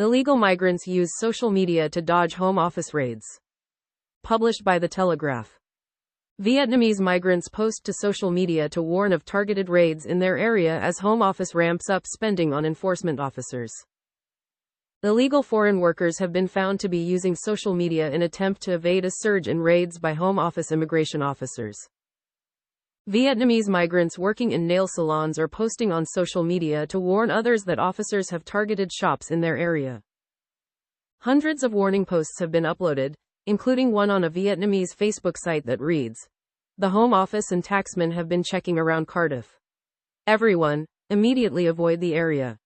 Illegal migrants use social media to dodge home office raids. Published by the Telegraph. Vietnamese migrants post to social media to warn of targeted raids in their area as Home Office ramps up spending on enforcement officers. Illegal foreign workers have been found to be using social media in attempt to evade a surge in raids by Home Office immigration officers. Vietnamese migrants working in nail salons are posting on social media to warn others that officers have targeted shops in their area. Hundreds of warning posts have been uploaded, including one on a Vietnamese Facebook site that reads, "The Home Office and taxmen have been checking around Cardiff. Everyone, immediately avoid the area."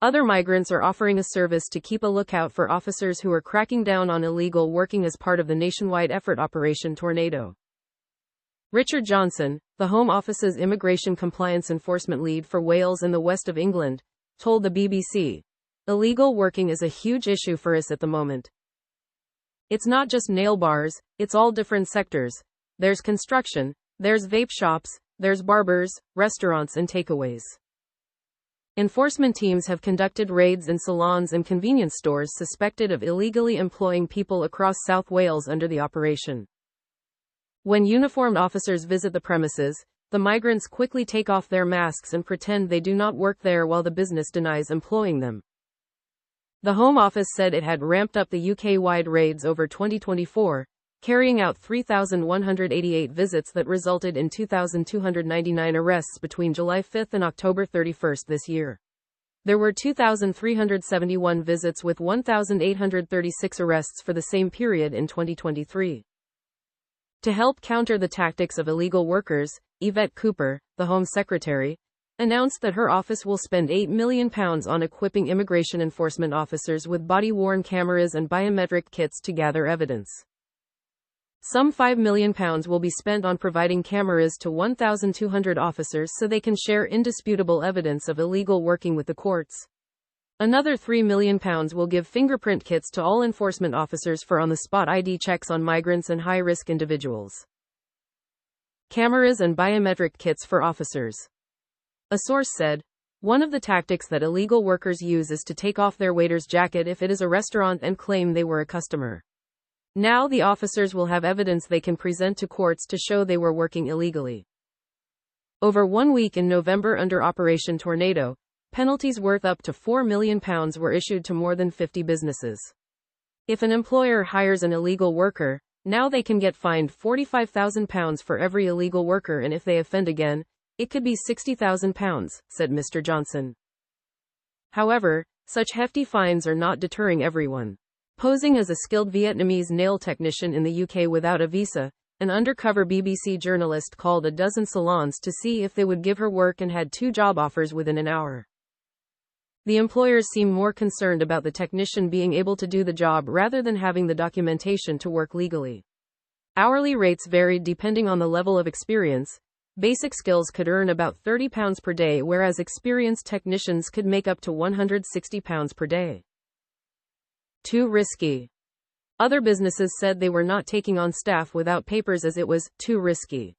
Other migrants are offering a service to keep a lookout for officers who are cracking down on illegal working as part of the nationwide effort Operation Tornado. Richard Johnson, the Home Office's immigration compliance enforcement lead for Wales and the west of England, told the BBC, "Illegal working is a huge issue for us at the moment. It's not just nail bars, it's all different sectors. There's construction, there's vape shops, there's barbers, restaurants and takeaways." Enforcement teams have conducted raids in salons and convenience stores suspected of illegally employing people across South Wales under the operation. When uniformed officers visit the premises, the migrants quickly take off their masks and pretend they do not work there while the business denies employing them. The Home Office said it had ramped up the UK-wide raids over 2024, carrying out 3,188 visits that resulted in 2,299 arrests between July 5 and October 31 this year. There were 2,371 visits with 1,836 arrests for the same period in 2023. To help counter the tactics of illegal workers, Yvette Cooper, the Home Secretary, announced that her office will spend £8 million on equipping immigration enforcement officers with body-worn cameras and biometric kits to gather evidence. Some £5 million will be spent on providing cameras to 1,200 officers so they can share indisputable evidence of illegal working with the courts. Another £3 million will give fingerprint kits to all enforcement officers for on-the-spot ID checks on migrants and high-risk individuals. Cameras and biometric kits for officers. A source said, "One of the tactics that illegal workers use is to take off their waiter's jacket if it is a restaurant and claim they were a customer. Now the officers will have evidence they can present to courts to show they were working illegally." Over 1 week in November under Operation Tornado, penalties worth up to £4 million were issued to more than 50 businesses. If an employer hires an illegal worker, now they can get fined £45,000 for every illegal worker, and if they offend again, it could be £60,000, said Mr. Johnson. However, such hefty fines are not deterring everyone. Posing as a skilled Vietnamese nail technician in the UK without a visa, an undercover BBC journalist called a dozen salons to see if they would give her work and had 2 job offers within an hour. The employers seem more concerned about the technician being able to do the job rather than having the documentation to work legally. Hourly rates varied depending on the level of experience. Basic skills could earn about £30 per day, whereas experienced technicians could make up to £160 per day. Too risky. Other businesses said they were not taking on staff without papers as it was too risky.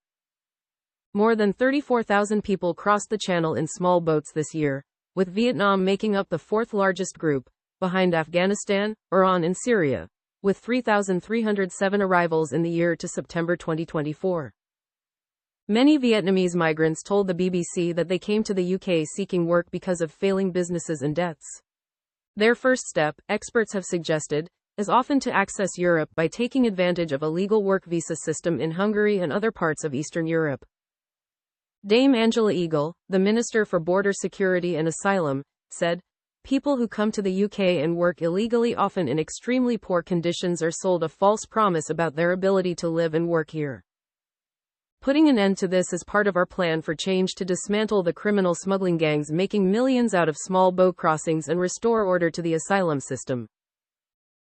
More than 34,000 people crossed the channel in small boats this year, with Vietnam making up the 4th largest group, behind Afghanistan, Iran and Syria, with 3,307 arrivals in the year to September 2024. Many Vietnamese migrants told the BBC that they came to the UK seeking work because of failing businesses and debts. Their first step, experts have suggested, is often to access Europe by taking advantage of a legal work visa system in Hungary and other parts of Eastern Europe. Dame Angela Eagle, the Minister for Border Security and Asylum, said, "People who come to the UK and work illegally, often in extremely poor conditions, are sold a false promise about their ability to live and work here. Putting an end to this is part of our plan for change to dismantle the criminal smuggling gangs making millions out of small boat crossings and restore order to the asylum system."